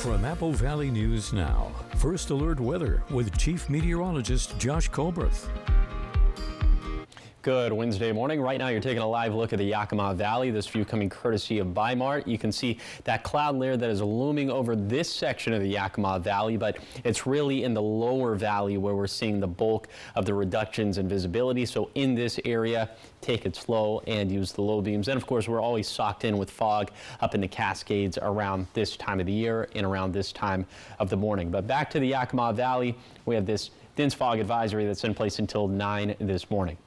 From Apple Valley News Now, First Alert Weather with Chief Meteorologist Josh Colberth. Good Wednesday morning. Right now you're taking a live look at the Yakima Valley. This view coming courtesy of Bi-Mart. You can see that cloud layer that is looming over this section of the Yakima Valley, but it's really in the lower valley where we're seeing the bulk of the reductions in visibility. So in this area, take it slow and use the low beams. And of course, we're always socked in with fog up in the Cascades around this time of the year and around this time of the morning. But back to the Yakima Valley, we have this dense fog advisory that's in place until 9 this morning.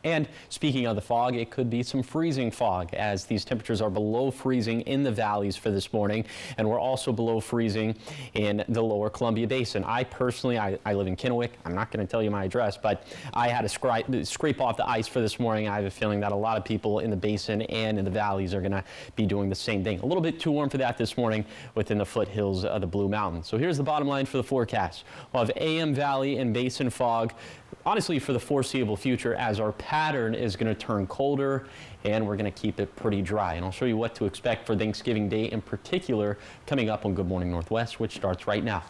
And speaking of the fog, it could be some freezing fog as these temperatures are below freezing in the valleys for this morning. And we're also below freezing in the lower Columbia Basin. I personally, I live in Kennewick. I'm not going to tell you my address, but I had to scrape off the ice for this morning. I have a feeling that a lot of people in the basin and in the valleys are going to be doing the same thing. A little bit too warm for that this morning within the foothills of the Blue Mountains. So here's the bottom line for the forecast. We'll have AM Valley and basin fog, honestly, for the foreseeable future, as our pattern is going to turn colder and we're going to keep it pretty dry. And I'll show you what to expect for Thanksgiving Day in particular coming up on Good Morning Northwest, which starts right now.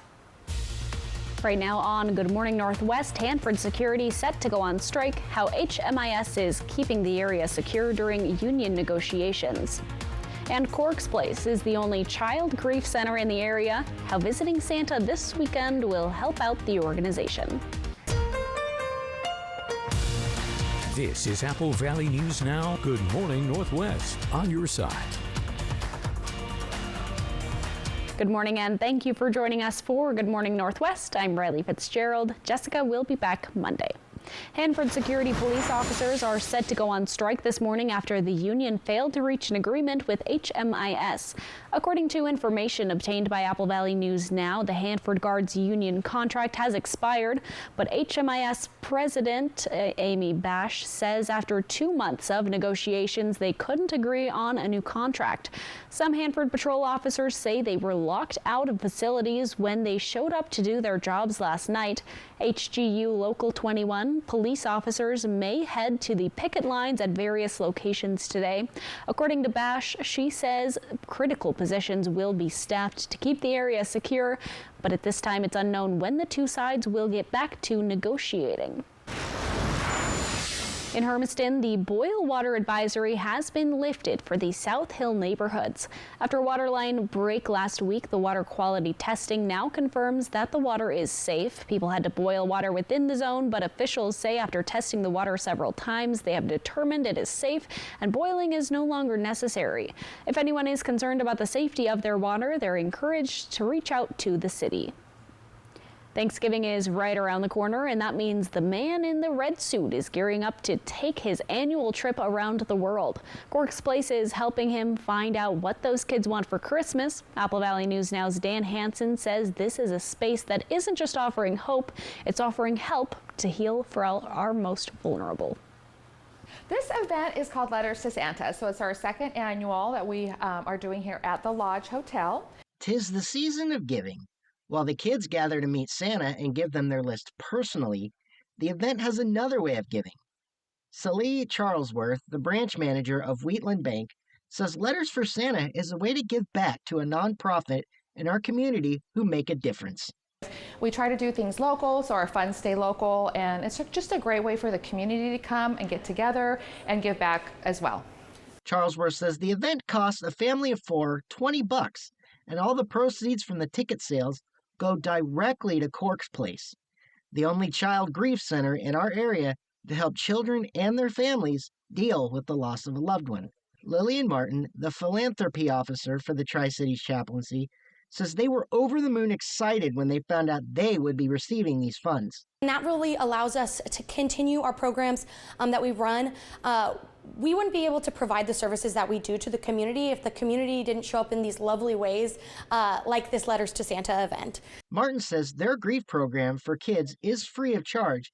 Right now on Good Morning Northwest, Hanford Security set to go on strike, how HMIS is keeping the area secure during union negotiations. And Corks Place is the only child grief center in the area, how visiting Santa this weekend will help out the organization. This is Apple Valley News Now. Good Morning Northwest, on your side. Good morning and thank you for joining us for Good Morning Northwest. I'm Riley Fitzgerald. Jessica will be back Monday. Hanford Security police officers are set to go on strike this morning after the union failed to reach an agreement with HMIS. According to information obtained by Apple Valley News Now, the Hanford Guards union contract has expired, but HMIS President Amy Bash says after 2 months of negotiations, they couldn't agree on a new contract. Some Hanford patrol officers say they were locked out of facilities when they showed up to do their jobs last night. HGU Local 21 police officers may head to the picket lines at various locations today. According to Bash, she says critical positions will be staffed to keep the area secure, but at this time it's unknown when the two sides will get back to negotiating. In Hermiston, the boil water advisory has been lifted for the South Hill neighborhoods. After a water line break last week, the water quality testing now confirms that the water is safe. People had to boil water within the zone, but officials say after testing the water several times, they have determined it is safe and boiling is no longer necessary. If anyone is concerned about the safety of their water, they're encouraged to reach out to the city. Thanksgiving is right around the corner, and that means the man in the red suit is gearing up to take his annual trip around the world. Corks Place is helping him find out what those kids want for Christmas. Apple Valley News Now's Dan Hansen says this is a space that isn't just offering hope, it's offering help to heal for our most vulnerable. This event is called Letters to Santa, so it's our second annual that we are doing here at the Lodge Hotel. 'Tis the season of giving. While the kids gather to meet Santa and give them their list personally, the event has another way of giving. Salih Charlesworth, the branch manager of Wheatland Bank, says Letters for Santa is a way to give back to a nonprofit in our community who make a difference. We try to do things local so our funds stay local, and it's just a great way for the community to come and get together and give back as well. Charlesworth says the event costs a family of 4 $20, and all the proceeds from the ticket sales go directly to Corks Place, the only child grief center in our area to help children and their families deal with the loss of a loved one. Lillian Martin, the philanthropy officer for the Tri-Cities Chaplaincy, says they were over the moon excited when they found out they would be receiving these funds. And that really allows us to continue our programs that we run. We wouldn't be able to provide the services that we do to the community if the community didn't show up in these lovely ways, like this Letters to Santa event. Martin says their grief program for kids is free of charge,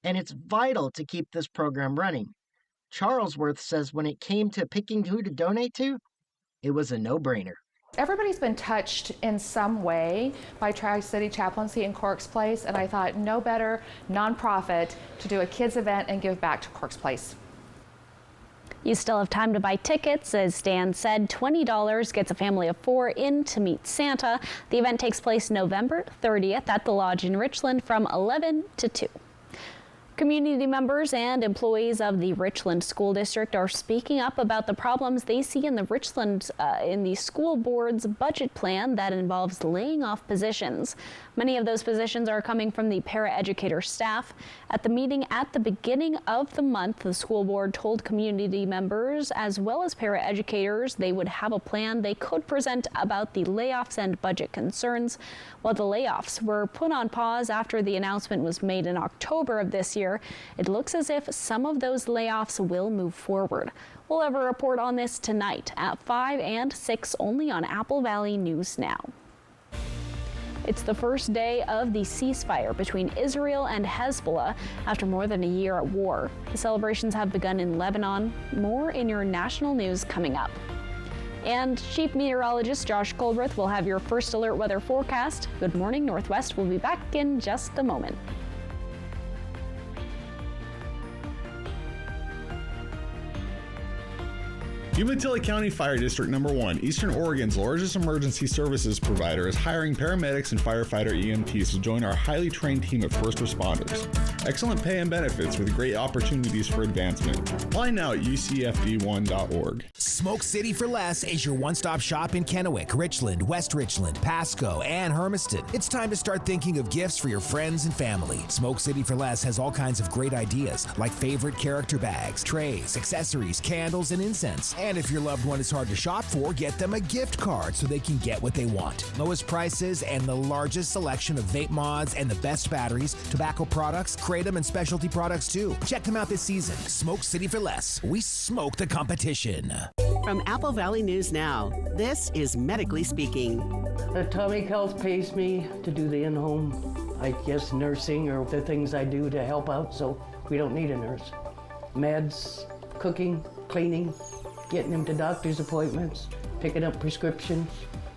and it's vital to keep this program running. Charlesworth says when it came to picking who to donate to, it was a no-brainer. Everybody's been touched in some way by Tri-City Chaplaincy and Corks Place, and I thought no better nonprofit to do a kids event and give back to Corks Place. You still have time to buy tickets. As Stan said, $20 gets a family of 4 in to meet Santa. The event takes place November 30th at the Lodge in Richland from 11 to 2. Community members and employees of the Richland School District are speaking up about the problems they see in the school board's budget plan that involves laying off positions. Many of those positions are coming from the paraeducator staff. At the meeting at the beginning of the month, the school board told community members as well as paraeducators they would have a plan they could present about the layoffs and budget concerns. While the layoffs were put on pause after the announcement was made in October of this year, it looks as if some of those layoffs will move forward. We'll have a report on this tonight at 5 and 6 only on Apple Valley News Now. It's the first day of the ceasefire between Israel and Hezbollah after more than a year at war. The celebrations have begun in Lebanon. More in your national news coming up. And Chief Meteorologist Josh Colbreth will have your first alert weather forecast. Good Morning Northwest will be back in just a moment. Umatilla County Fire District Number 1, Eastern Oregon's largest emergency services provider, is hiring paramedics and firefighter EMTs to join our highly trained team of first responders. Excellent pay and benefits with great opportunities for advancement. Apply now at ucfd1.org. Smoke City for Less is your one-stop shop in Kennewick, Richland, West Richland, Pasco, and Hermiston. It's time to start thinking of gifts for your friends and family. Smoke City for Less has all kinds of great ideas, like favorite character bags, trays, accessories, candles, and incense. And if your loved one is hard to shop for, get them a gift card so they can get what they want. Lowest prices and the largest selection of vape mods and the best batteries, tobacco products, kratom, and specialty products too. Check them out this season. Smoke City for Less. We smoke the competition. From Apple Valley News Now, this is Medically Speaking. Atomic Health pays me to do the in-home, I guess, nursing or the things I do to help out, so we don't need a nurse. Meds, cooking, cleaning, getting them to doctor's appointments, picking up prescriptions,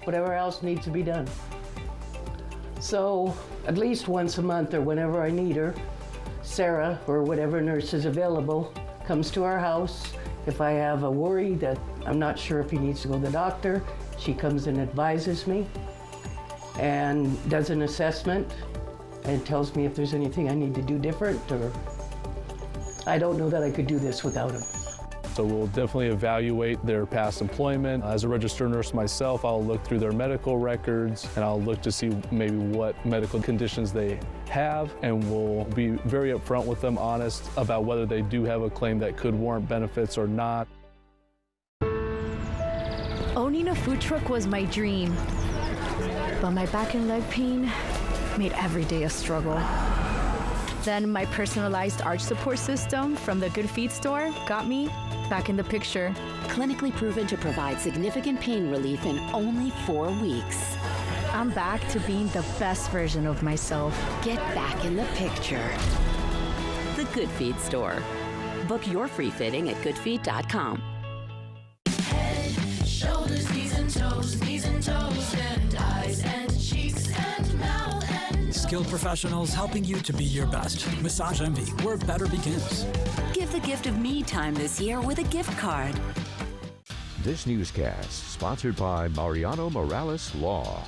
whatever else needs to be done. So at least once a month or whenever I need her, Sarah, or whatever nurse is available, comes to our house. If I have a worry that I'm not sure if he needs to go to the doctor, she comes and advises me and does an assessment and tells me if there's anything I need to do different, or I don't know that I could do this without him. So we'll definitely evaluate their past employment. As a registered nurse myself, I'll look through their medical records and I'll look to see maybe what medical conditions they have, and we'll be very upfront with them, honest about whether they do have a claim that could warrant benefits or not. Owning a food truck was my dream, but my back and leg pain made every day a struggle. Then my personalized arch support system from the Good Feet store got me back in the picture. Clinically proven to provide significant pain relief in only 4 weeks. I'm back to being the best version of myself. Get back in the picture. The Good Feet store. Book your free fitting at goodfeet.com. Head, shoulders, knees and toes, and eyes and cheeks and mouth and skilled professionals helping you to be your best. Massage Envy, where better begins. Give the gift of me time this year with a gift card. This newscast sponsored by Mariano Morales Law.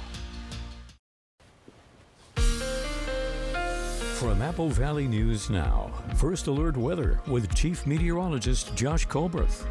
From Apple Valley News Now, First Alert Weather with Chief Meteorologist Josh Colbreth.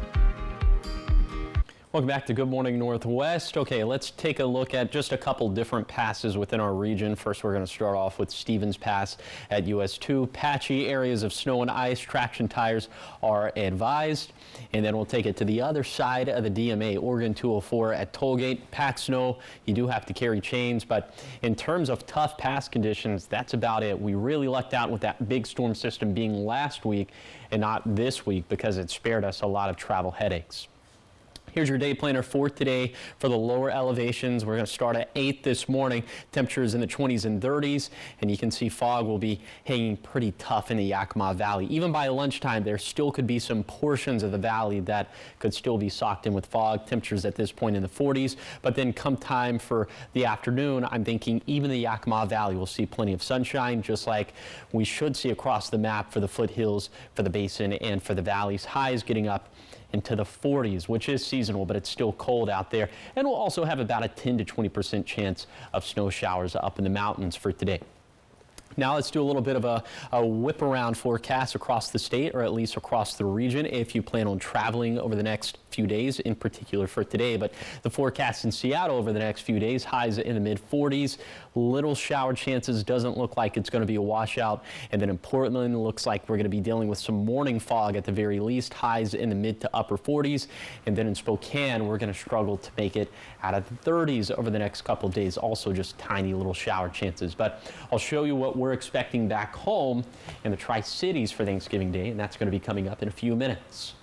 Welcome back to Good Morning Northwest. Okay, let's take a look at just a couple different passes within our region. First, we're going to start off with Stevens Pass at US 2. Patchy areas of snow and ice, traction tires are advised. And then we'll take it to the other side of the DMA, Oregon 204 at Tollgate. Packed snow, you do have to carry chains, but in terms of tough pass conditions, that's about it. We really lucked out with that big storm system being last week and not this week because it spared us a lot of travel headaches. Here's your day planner for today for the lower elevations. We're going to start at 8 this morning. Temperatures in the 20s and 30s, and you can see fog will be hanging pretty tough in the Yakima Valley. Even by lunchtime, there still could be some portions of the valley that could still be socked in with fog. Temperatures at this point in the 40s, but then come time for the afternoon, I'm thinking even the Yakima Valley will see plenty of sunshine, just like we should see across the map for the foothills, for the basin, and for the valleys. Highs getting up into the 40s, which is seasonal, but it's still cold out there. And we'll also have about a 10 to 20% chance of snow showers up in the mountains for today. Now let's do a little bit of a whip around forecast across the state, or at least across the region, if you plan on traveling over the next few days, in particular for today. But the forecast in Seattle over the next few days, highs in the mid 40s, little shower chances, doesn't look like it's going to be a washout. And then in Portland, it looks like we're going to be dealing with some morning fog at the very least, highs in the mid to upper 40s. And then in Spokane, we're going to struggle to make it out of the 30s over the next couple of days, also just tiny little shower chances. But I'll show you what we're expecting back home in the Tri-Cities for Thanksgiving Day, and that's going to be coming up in a few minutes.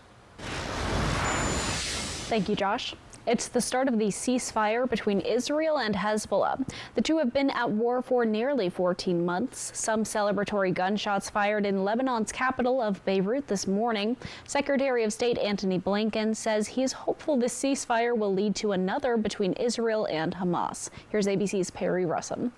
Thank you, Josh. It's the start of the ceasefire between Israel and Hezbollah. The two have been at war for nearly 14 months. Some celebratory gunshots fired in Lebanon's capital of Beirut this morning. Secretary of State Antony Blinken says he's hopeful this ceasefire will lead to another between Israel and Hamas. Here's ABC's Perry Russum.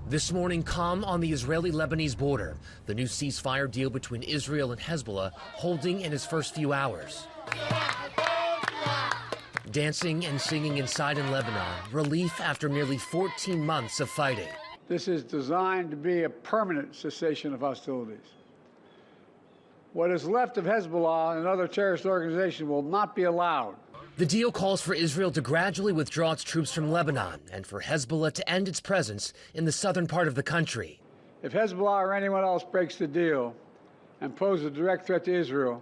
This morning, calm on the Israeli-Lebanese border. The new ceasefire deal between Israel and Hezbollah holding in its first few hours. Dancing and singing inside in Lebanon, relief after nearly 14 months of fighting. This is designed to be a permanent cessation of hostilities. What is left of Hezbollah and other terrorist organizations will not be allowed. The deal calls for Israel to gradually withdraw its troops from Lebanon and for Hezbollah to end its presence in the southern part of the country. If Hezbollah or anyone else breaks the deal and poses a direct threat to Israel,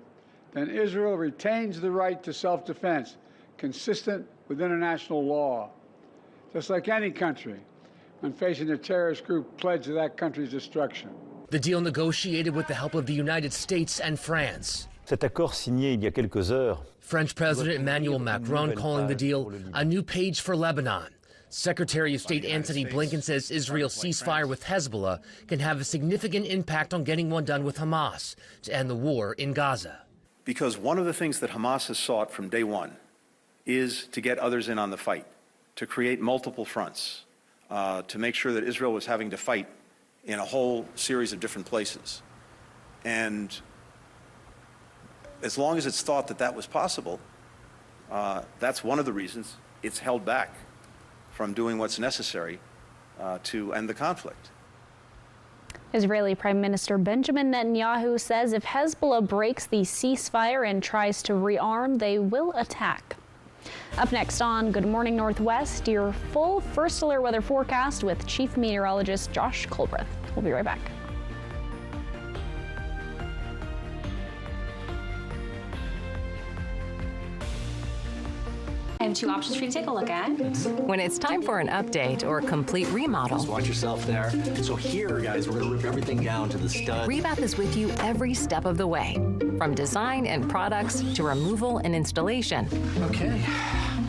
then Israel retains the right to self-defense consistent with international law. Just like any country, when facing a terrorist group pledged to that country's destruction. The deal negotiated with the help of the United States and France. Cet accord signé il y a quelques heures. French President Emmanuel Macron calling the deal a new page for Lebanon. Secretary of State Antony Blinken says Israel's ceasefire with Hezbollah can have a significant impact on getting one done with Hamas to end the war in Gaza. Because one of the things that Hamas has sought from day one is to get others in on the fight, to create multiple fronts, to make sure that Israel was having to fight in a whole series of different places. And as long as it's thought that that was possible, that's one of the reasons it's held back from doing what's necessary to end the conflict. Israeli Prime Minister Benjamin Netanyahu says if Hezbollah breaks the ceasefire and tries to rearm, they will attack. Up next on Good Morning Northwest, your full first alert weather forecast with Chief Meteorologist Josh Colbreth. We'll be right back. I have two options for you to take a look at. When it's time for an update or a complete remodel. Just watch yourself there. So here, guys, we're gonna rip everything down to the stud. Rebath is with you every step of the way, from design and products to removal and installation. Okay,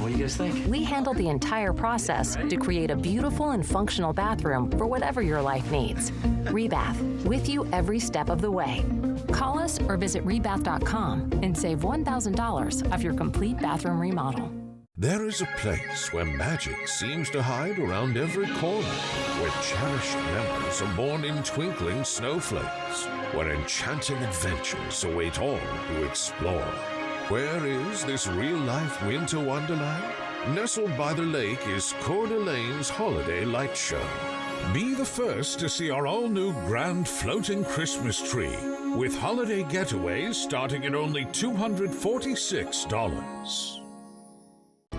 what do you guys think? We handle the entire process to create a beautiful and functional bathroom for whatever your life needs. Rebath, with you every step of the way. Call us or visit rebath.com and save $1,000 off your complete bathroom remodel. There is a place where magic seems to hide around every corner, where cherished memories are born in twinkling snowflakes, where enchanting adventures await all who explore. Where is this real-life winter wonderland? Nestled by the lake is Coeur d'Alene's Holiday Light Show. Be the first to see our all-new grand floating Christmas tree, with holiday getaways starting at only $246.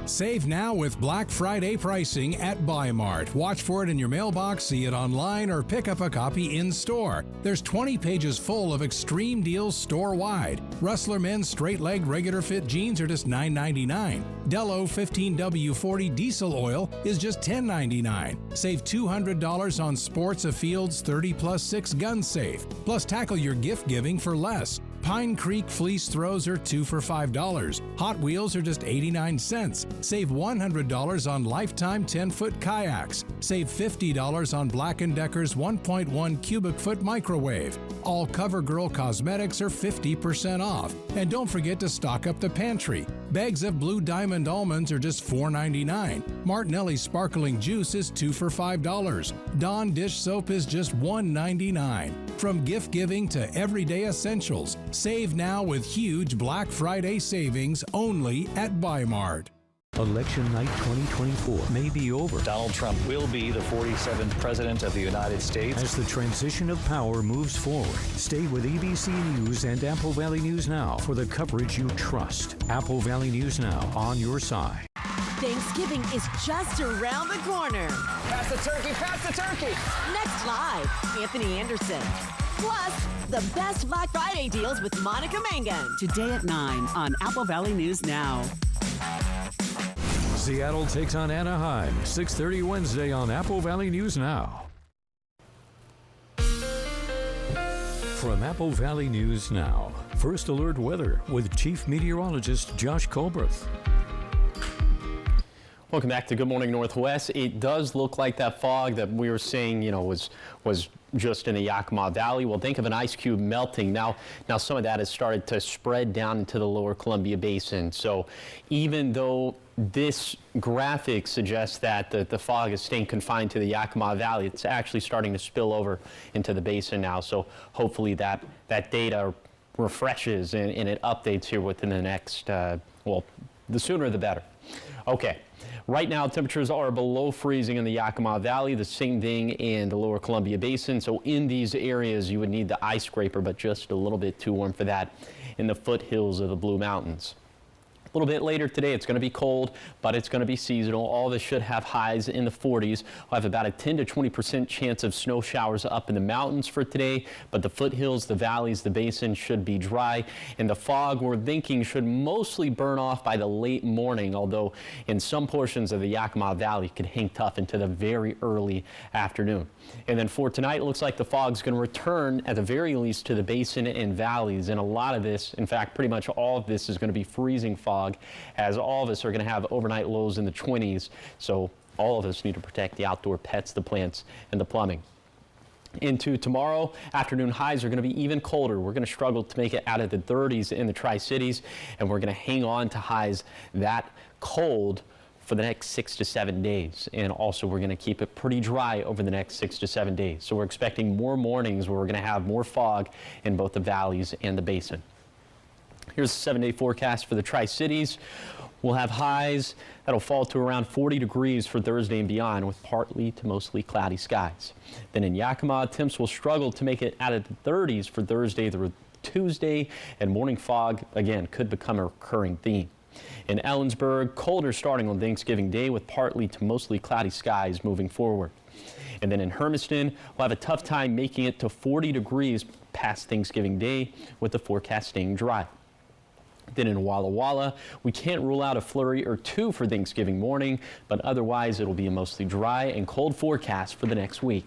Save now with Black Friday pricing at Bi-Mart. Watch for it in your mailbox, see it online, or pick up a copy in-store. There's 20 pages full of extreme deals store-wide. Rustler men's straight-legged regular fit jeans are just $9.99. Dello 15W40 diesel oil is just $10.99. Save $200 on Sports Afield's 30+6 gun safe. Plus tackle your gift giving for less. Pine Creek fleece throws are 2 for $5. Hot Wheels are just 89 cents. Save $100 on Lifetime 10-foot kayaks. Save $50 on Black & Decker's 1.1 cubic foot microwave. All CoverGirl cosmetics are 50% off. And don't forget to stock up the pantry. Bags of Blue Diamond almonds are just $4.99. Martinelli sparkling juice is 2 for $5. Dawn dish soap is just $1.99. From gift giving to everyday essentials, save now with huge Black Friday savings only at Bi-Mart. Election night 2024 may be over. Donald Trump will be the 47th President of the United States. As the transition of power moves forward, stay with ABC News and Apple Valley News Now for the coverage you trust. Apple Valley News Now, on your side. Thanksgiving is just around the corner. Pass the turkey, pass the turkey. Next Live, Anthony Anderson. Plus, the best Black Friday deals with Monica Mangan. Today at 9 on Apple Valley News Now. Seattle takes on Anaheim, 6:30 Wednesday on Apple Valley News Now. From Apple Valley News Now, First Alert Weather with Chief Meteorologist Josh Colbreth. Welcome back to Good Morning Northwest. It does look like that fog that we were saying, was just in the Yakima Valley. Well, think of an ice cube melting. Now some of that has started to spread down into the lower Columbia Basin. So even though this graphic suggests that the fog is staying confined to the Yakima Valley, it's actually starting to spill over into the basin now. So hopefully that data refreshes and it updates here within the next, the sooner the better. Okay. Right now, temperatures are below freezing in the Yakima Valley, the same thing in the lower Columbia Basin. So in these areas, you would need the ice scraper, but just a little bit too warm for that in the foothills of the Blue Mountains. A little bit later today, it's going to be cold, but it's going to be seasonal. All of us should have highs in the 40s. We'll have about a 10 to 20% chance of snow showers up in the mountains for today, but the foothills, the valleys, the basin should be dry. And the fog, we're thinking, should mostly burn off by the late morning, although in some portions of the Yakima Valley it could hang tough into the very early afternoon. And then for tonight, it looks like the fog's going to return at the very least to the basin and valleys. And a lot of this, in fact, pretty much all of this is going to be freezing fog, as all of us are going to have overnight lows in the 20s. So all of us need to protect the outdoor pets, the plants, and the plumbing. Into tomorrow, afternoon highs are going to be even colder. We're going to struggle to make it out of the 30s in the Tri-Cities, and we're going to hang on to highs that cold for the next 6 to 7 days. And also we're going to keep it pretty dry over the next 6 to 7 days. So we're expecting more mornings where we're going to have more fog in both the valleys and the basin. Here's the 7-day forecast for the Tri-Cities. We'll have highs that'll fall to around 40 degrees for Thursday and beyond, with partly to mostly cloudy skies. Then in Yakima, temps will struggle to make it out of the 30s for Thursday through Tuesday, and morning fog again could become a recurring theme. In Ellensburg, colder starting on Thanksgiving Day with partly to mostly cloudy skies moving forward. And then in Hermiston, we'll have a tough time making it to 40 degrees past Thanksgiving Day, with the forecast staying dry. Then in Walla Walla, we can't rule out a flurry or two for Thanksgiving morning, but otherwise it'll be a mostly dry and cold forecast for the next week.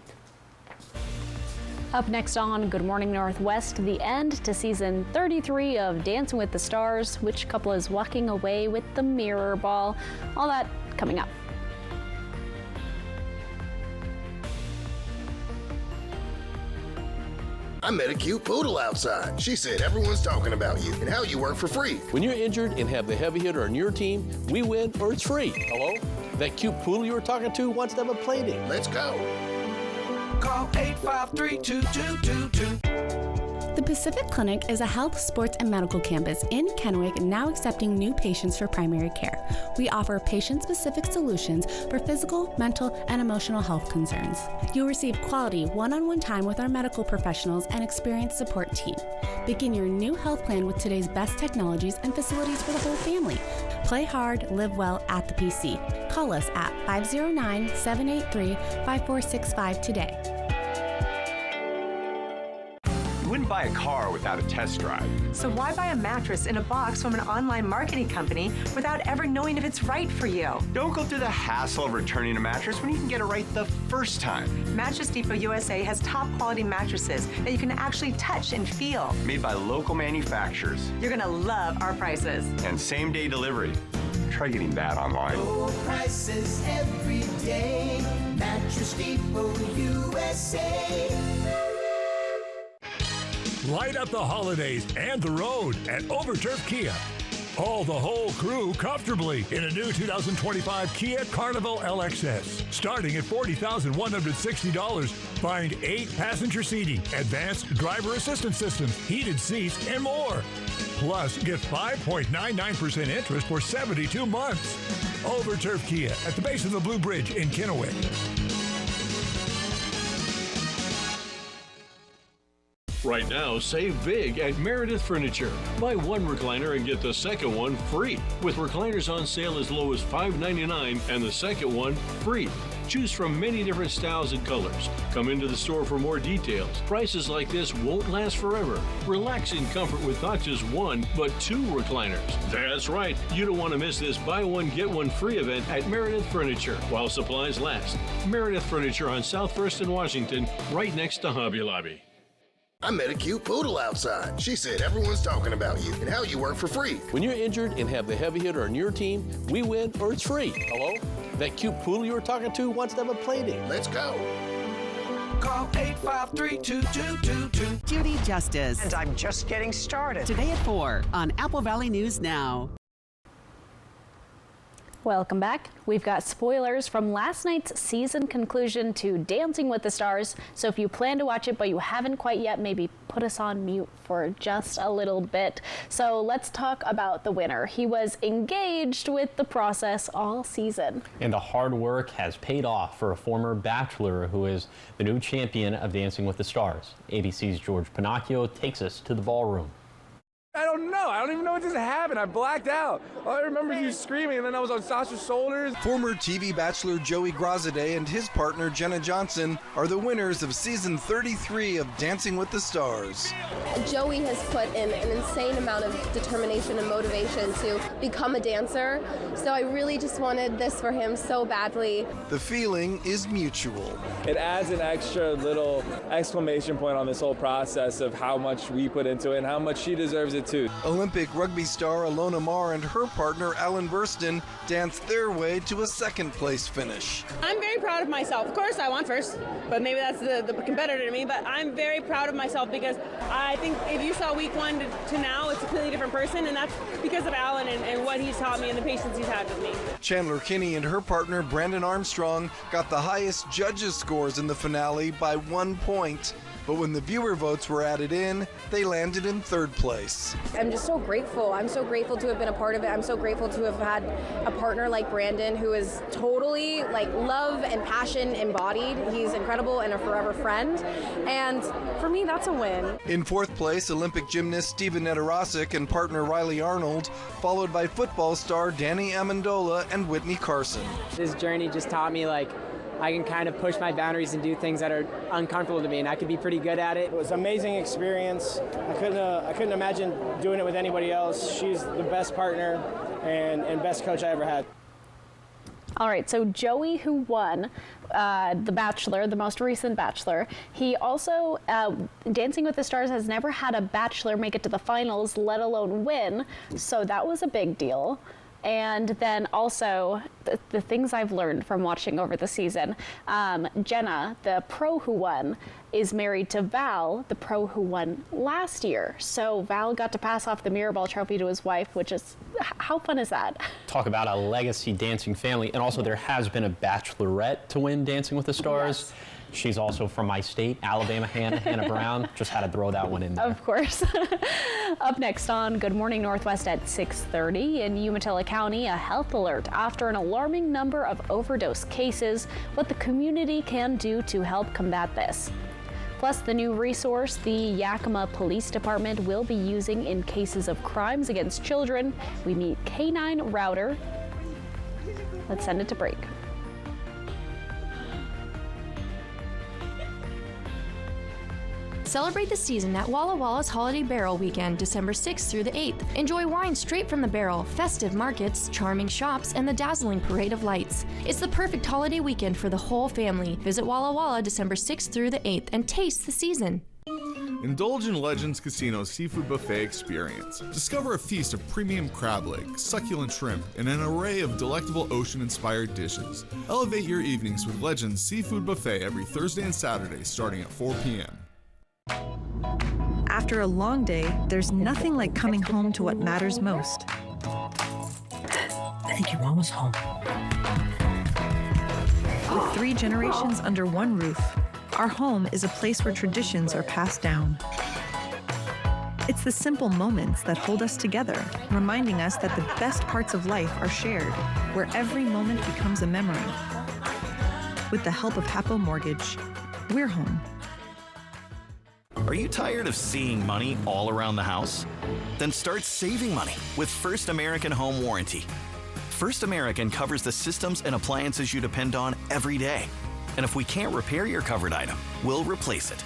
Up next on Good Morning Northwest, the end to season 33 of Dancing with the Stars. Which couple is walking away with the mirror ball? All that coming up. I met a cute poodle outside. She said everyone's talking about you and how you work for free. When you're injured and have the heavy hitter on your team, we win or it's free. Hello? That cute poodle you were talking to wants to have a play date. Let's go. Call 853-2222. The Pacific Clinic is a health, sports, and medical campus in Kennewick, now accepting new patients for primary care. We offer patient-specific solutions for physical, mental, and emotional health concerns. You'll receive quality one-on-one time with our medical professionals and experienced support team. Begin your new health plan with today's best technologies and facilities for the whole family. Play hard, live well at the PC. Call us at 509-783-5465 today. You wouldn't buy a car without a test drive. So why buy a mattress in a box from an online marketing company without ever knowing if it's right for you? Don't go through the hassle of returning a mattress when you can get it right the first time. Mattress Depot USA has top quality mattresses that you can actually touch and feel. Made by local manufacturers. You're gonna love our prices. And same-day delivery. Try getting that online. Low prices every day. Mattress Depot USA. Light up the holidays and the road at Overturf Kia. Haul the whole crew comfortably in a new 2025 Kia Carnival LXS. Starting at $40,160, find 8 passenger seating, advanced driver assistance systems, heated seats, and more. Plus, get 5.99% interest for 72 months. Overturf Kia at the base of the Blue Bridge in Kennewick. Right now, save big at Meredith Furniture. Buy one recliner and get the second one free. With recliners on sale as low as $5.99 and the second one free. Choose from many different styles and colors. Come into the store for more details. Prices like this won't last forever. Relax in comfort with not just one, but 2 recliners. That's right. You don't want to miss this buy one, get one free event at Meredith Furniture while supplies last. Meredith Furniture on South First and Washington, right next to Hobby Lobby. I met a cute poodle outside. She said everyone's talking about you and how you work for free. When you're injured and have the heavy hitter on your team, we win or it's free. Hello? That cute poodle you were talking to wants to have a play date. Let's go. Call 853-2222. Judy Justice. And I'm just getting started. Today at 4 on Apple Valley News Now. Welcome back. We've got spoilers from last night's season conclusion to Dancing with the Stars. So if you plan to watch it but you haven't quite yet, maybe put us on mute for just a little bit. So let's talk about the winner. He was engaged with the process all season. And the hard work has paid off for a former bachelor who is the new champion of Dancing with the Stars. ABC's George Pinocchio takes us to the ballroom. I don't know. I don't even know what just happened. I blacked out. All I remember is you screaming, and then I was on Sasha's shoulders. Former TV bachelor Joey Grazade and his partner Jenna Johnson are the winners of season 33 of Dancing with the Stars. Joey has put in an insane amount of determination and motivation to become a dancer, so I really just wanted this for him so badly. The feeling is mutual. It adds an extra little exclamation point on this whole process of how much we put into it and how much she deserves it too. Olympic rugby star Alona Marr and her partner Alan Burston danced their way to a second-place finish. I'm very proud of myself. Of course, I won first, but maybe that's the competitor to me, but I'm very proud of myself because I think if you saw week 1 to now, it's a completely different person, and that's because of Alan and what he's taught me and the patience he's had with me. Chandler Kinney and her partner Brandon Armstrong got the highest judges' scores in the finale by 1 point. But when the viewer votes were added in, they landed in 3rd place. I'm just so grateful. I'm so grateful to have been a part of it. I'm so grateful to have had a partner like Brandon who is totally like love and passion embodied. He's incredible and a forever friend. And for me, that's a win. In 4th place, Olympic gymnast Steven Nedorosik and partner Riley Arnold, followed by football star Danny Amendola and Whitney Carson. This journey just taught me I can kind of push my boundaries and do things that are uncomfortable to me, and I can be pretty good at it. It was an amazing experience. I couldn't imagine doing it with anybody else. She's the best partner and best coach I ever had. All right, so Joey, who won The Bachelor, the most recent Bachelor, he also, Dancing with the Stars has never had a Bachelor make it to the finals, let alone win, so that was a big deal. And then also the things I've learned from watching over the season. Jenna, the pro who won, is married to Val, the pro who won last year. So Val got to pass off the Mirrorball trophy to his wife, which is, how fun is that? Talk about a legacy dancing family. And also there has been a bachelorette to win Dancing with the Stars. Yes. She's also from my state, Alabama, Hannah Brown. Just had to throw that one in there. Of course. Up next on Good Morning Northwest at 6:30 in Umatilla County, a health alert after an alarming number of overdose cases, what the community can do to help combat this. Plus, the new resource the Yakima Police Department will be using in cases of crimes against children. We meet K9 Router. Let's send it to break. Celebrate the season at Walla Walla's Holiday Barrel Weekend, December 6th through the 8th. Enjoy wine straight from the barrel, festive markets, charming shops, and the dazzling parade of lights. It's the perfect holiday weekend for the whole family. Visit Walla Walla December 6th through the 8th and taste the season. Indulge in Legends Casino's seafood buffet experience. Discover a feast of premium crab legs, succulent shrimp, and an array of delectable ocean-inspired dishes. Elevate your evenings with Legends Seafood Buffet every Thursday and Saturday starting at 4 p.m. After a long day, there's nothing like coming home to what matters most. think your mom was home. With 3 generations under one roof, our home is a place where traditions are passed down. It's the simple moments that hold us together, reminding us that the best parts of life are shared, where every moment becomes a memory. With the help of Hapo Mortgage, we're home. Are you tired of seeing money all around the house? Then start saving money with First American Home Warranty. First American covers the systems and appliances you depend on every day. And if we can't repair your covered item, we'll replace it.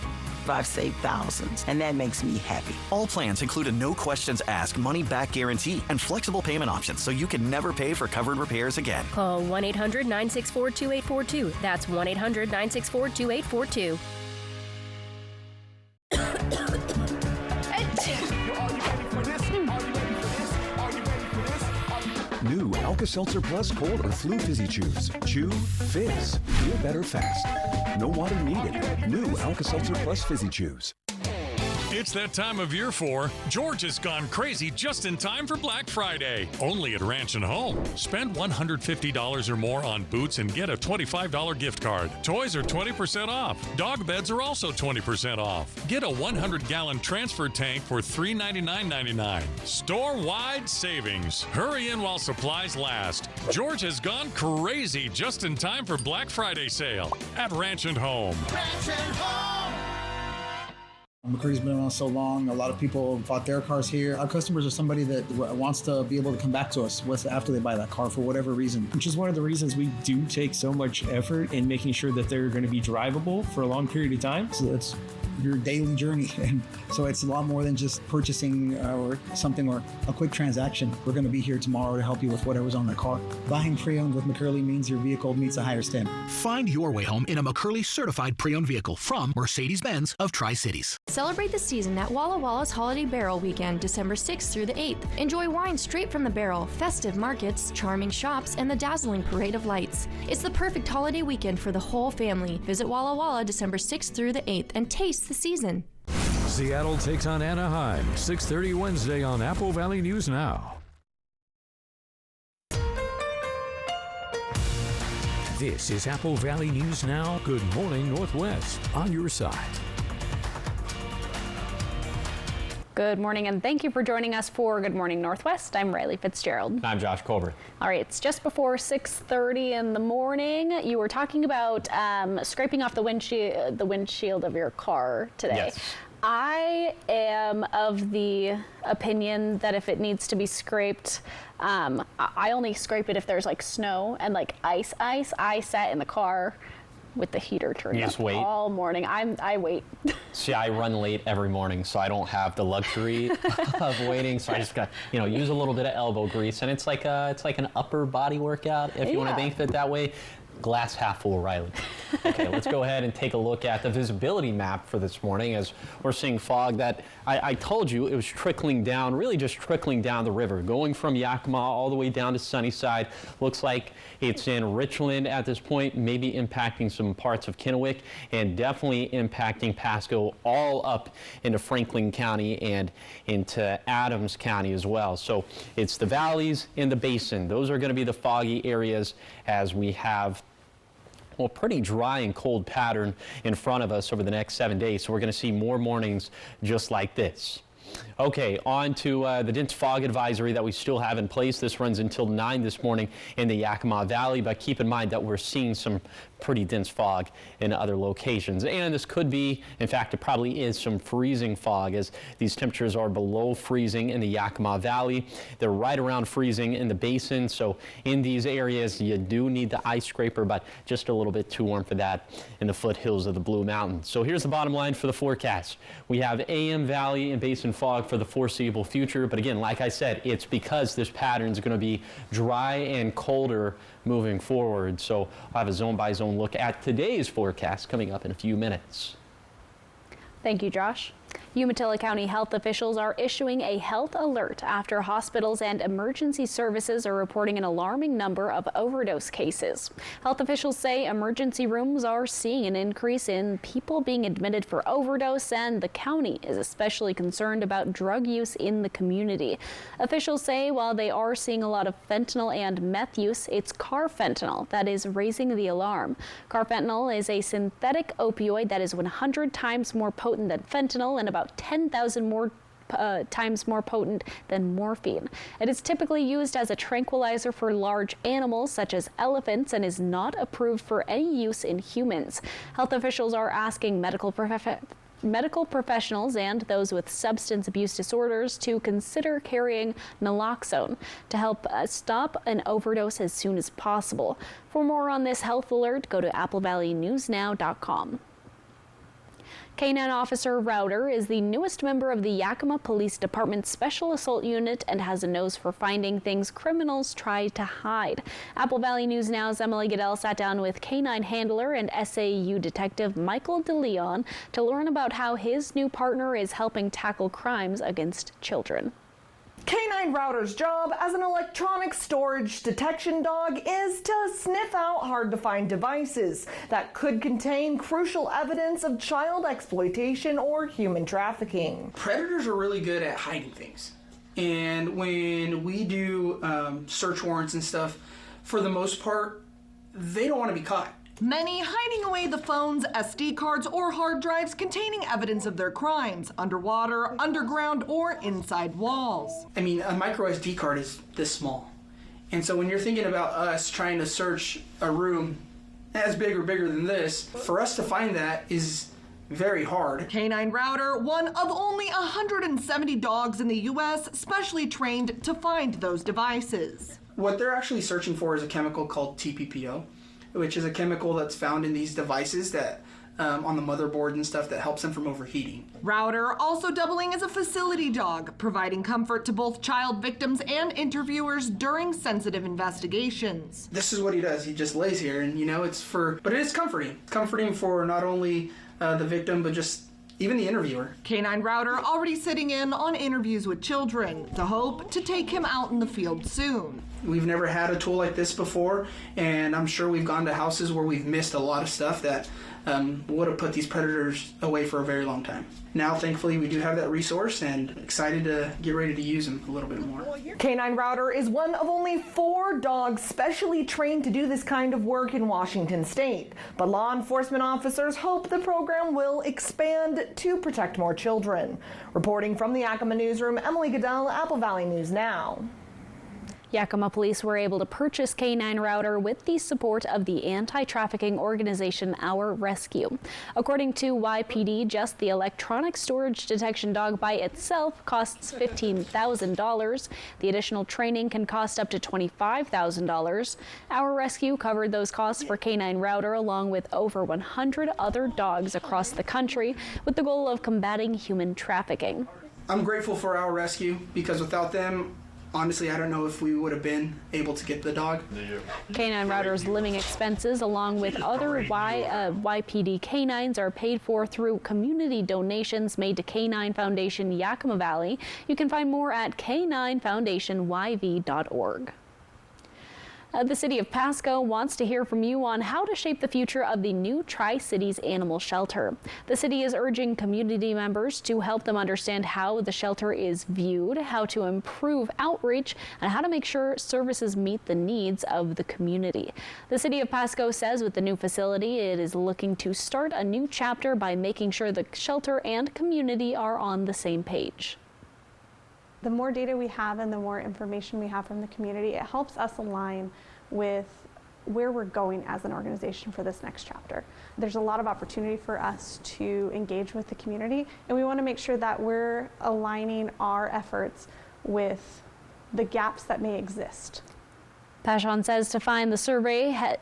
I've saved thousands, and that makes me happy. All plans include a no questions asked money back guarantee and flexible payment options so you can never pay for covered repairs again. Call 1-800-964-2842. That's 1-800-964-2842. New Alka-Seltzer Plus Cold or Flu Fizzy Chews. Chew, fizz. Feel better fast. No water needed. New Alka-Seltzer Plus Fizzy Chews. It's that time of year for George has gone crazy just in time for Black Friday. Only at Ranch and Home. Spend $150 or more on boots and get a $25 gift card. Toys are 20% off. Dog beds are also 20% off. Get a 100-gallon transfer tank for $399.99. Store-wide savings. Hurry in while supplies last. George has gone crazy just in time for Black Friday sale at Ranch and Home. Ranch and Home! McCurdy's been around so long. A lot of people bought their cars here. Our customers are somebody that wants to be able to come back to us after they buy that car for whatever reason. Which is one of the reasons we do take so much effort in making sure that they're going to be drivable for a long period of time. So it's your daily journey. And so it's a lot more than just purchasing or something or a quick transaction. We're going to be here tomorrow to help you with whatever's on the car. Buying pre-owned with McCurdy means your vehicle meets a higher standard. Find your way home in a McCurdy certified pre-owned vehicle from Mercedes-Benz of Tri-Cities. Celebrate the season at Walla Walla's Holiday Barrel Weekend, December 6th through the 8th. Enjoy wine straight from the barrel, festive markets, charming shops, and the dazzling parade of lights. It's the perfect holiday weekend for the whole family. Visit Walla Walla December 6th through the 8th and taste the season. Seattle takes on Anaheim, 6:30 Wednesday on Apple Valley News Now. This is Apple Valley News Now. Good morning, Northwest, on your side. Good morning, and thank you for joining us for Good Morning Northwest. I'm Riley Fitzgerald. I'm Josh Colbert. All right, it's just before 6:30 in the morning. You were talking about scraping off the windshield of your car today. Yes. I am of the opinion that if it needs to be scraped, I only scrape it if there's like snow and like ice. I sat in the car with the heater turned up all morning. I wait. See, I run late every morning, so I don't have the luxury of waiting. So I just got, use a little bit of elbow grease, and it's like an upper body workout, if you want to think of it that way. Glass half full, Riley. Okay, let's go ahead and take a look at the visibility map for this morning as we're seeing fog that I told you it was trickling down, really just trickling down the river, going from Yakima all the way down to Sunnyside. Looks like it's in Richland at this point, maybe impacting some parts of Kennewick and definitely impacting Pasco all up into Franklin County and into Adams County as well. So it's the valleys and the basin. Those are going to be the foggy areas as we have pretty dry and cold pattern in front of us over the next 7 days. So we're going to see more mornings just like this. Okay, on to the dense fog advisory that we still have in place. This runs until 9 this morning in the Yakima Valley, but keep in mind that we're seeing some pretty dense fog in other locations. And this could be, in fact, it probably is some freezing fog as these temperatures are below freezing in the Yakima Valley. They're right around freezing in the basin. So in these areas, you do need the ice scraper, but just a little bit too warm for that in the foothills of the Blue Mountains. So here's the bottom line for the forecast. We have AM Valley and basin fog for the foreseeable future. But again, like I said, it's because this pattern is going to be dry and colder moving forward. So I'll have a zone by zone look at today's forecast coming up in a few minutes. Thank you, Josh. Umatilla County health officials are issuing a health alert after hospitals and emergency services are reporting an alarming number of overdose cases. Health officials say emergency rooms are seeing an increase in people being admitted for overdose, and the county is especially concerned about drug use in the community. Officials say while they are seeing a lot of fentanyl and meth use, it's carfentanil that is raising the alarm. Carfentanil is a synthetic opioid that is 100 times more potent than fentanyl and about 10,000 more times more potent than morphine. It is typically used as a tranquilizer for large animals such as elephants and is not approved for any use in humans. Health officials are asking medical professionals and those with substance abuse disorders to consider carrying naloxone to help stop an overdose as soon as possible. For more on this health alert, go to applevalley.newsnow.com. K-9 Officer Router is the newest member of the Yakima Police Department's Special Assault Unit and has a nose for finding things criminals try to hide. Apple Valley News Now's Emily Goodell sat down with K-9 handler and SAU detective Michael DeLeon to learn about how his new partner is helping tackle crimes against children. K-9 Router's job as an electronic storage detection dog is to sniff out hard-to-find devices that could contain crucial evidence of child exploitation or human trafficking. Predators are really good at hiding things. And when we do search warrants and stuff, for the most part, they don't want to be caught. Many hiding away the phones, SD cards, or hard drives containing evidence of their crimes, underwater, underground, or inside walls. I mean, a micro SD card is this small. And so when you're thinking about us trying to search a room as big or bigger than this, for us to find that is very hard. K-9 Router, one of only 170 dogs in the U.S. specially trained to find those devices. What they're actually searching for is a chemical called TPPO, which is a chemical that's found in these devices that on the motherboard and stuff that helps them from overheating. Router also doubling as a facility dog, providing comfort to both child victims and interviewers during sensitive investigations. This is what he does. He just lays here, and but it is comforting. Comforting for not only the victim, but just even the interviewer. K-9 Router already sitting in on interviews with children, the hope to take him out in the field soon. We've never had a tool like this before, and I'm sure we've gone to houses where we've missed a lot of stuff that would have put these predators away for a very long time. Now, thankfully, we do have that resource and excited to get ready to use them a little bit more. K-9 Router is one of only 4 dogs specially trained to do this kind of work in Washington state. But law enforcement officers hope the program will expand to protect more children. Reporting from the Yakima Newsroom, Emily Goodell, Apple Valley News Now. Yakima police were able to purchase K-9 Router with the support of the anti-trafficking organization Our Rescue. According to YPD, just the electronic storage detection dog by itself costs $15,000. The additional training can cost up to $25,000. Our Rescue covered those costs for K-9 Router along with over 100 other dogs across the country with the goal of combating human trafficking. I'm grateful for Our Rescue because without them, honestly, I don't know if we would have been able to get the dog. K-9 Router's living expenses, along with other YPD canines, are paid for through community donations made to K9 Foundation Yakima Valley. You can find more at k9foundationyv.org. The City of Pasco wants to hear from you on how to shape the future of the new Tri-Cities Animal Shelter. The city is urging community members to help them understand how the shelter is viewed, how to improve outreach, and how to make sure services meet the needs of the community. The City of Pasco says with the new facility, it is looking to start a new chapter by making sure the shelter and community are on the same page. The more data we have and the more information we have from the community, it helps us align with where we're going as an organization for this next chapter. There's a lot of opportunity for us to engage with the community, and we want to make sure that we're aligning our efforts with the gaps that may exist. Pashon says to find the survey, head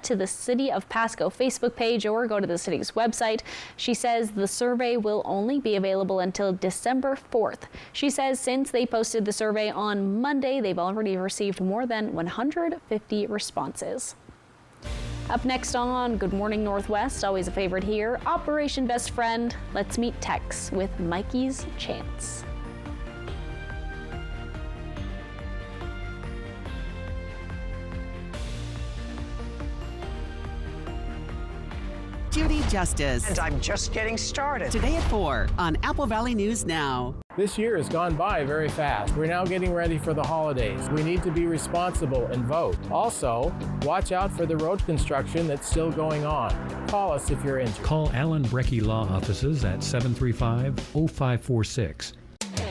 to the City of Pasco Facebook page or go to the city's website. She says the survey will only be available until December 4th. She says since they posted the survey on Monday, they've already received more than 150 responses. Up next on Good Morning Northwest, always a favorite here, Operation Best Friend. Let's meet Tex with Mikey's Chance. Judy Justice. And I'm just getting started. Today at 4 on Apple Valley News Now. This year has gone by very fast. We're now getting ready for the holidays. We need to be responsible and vote. Also, watch out for the road construction that's still going on. Call us if you're injured. Call Alan Brecky Law Offices at 735-0546.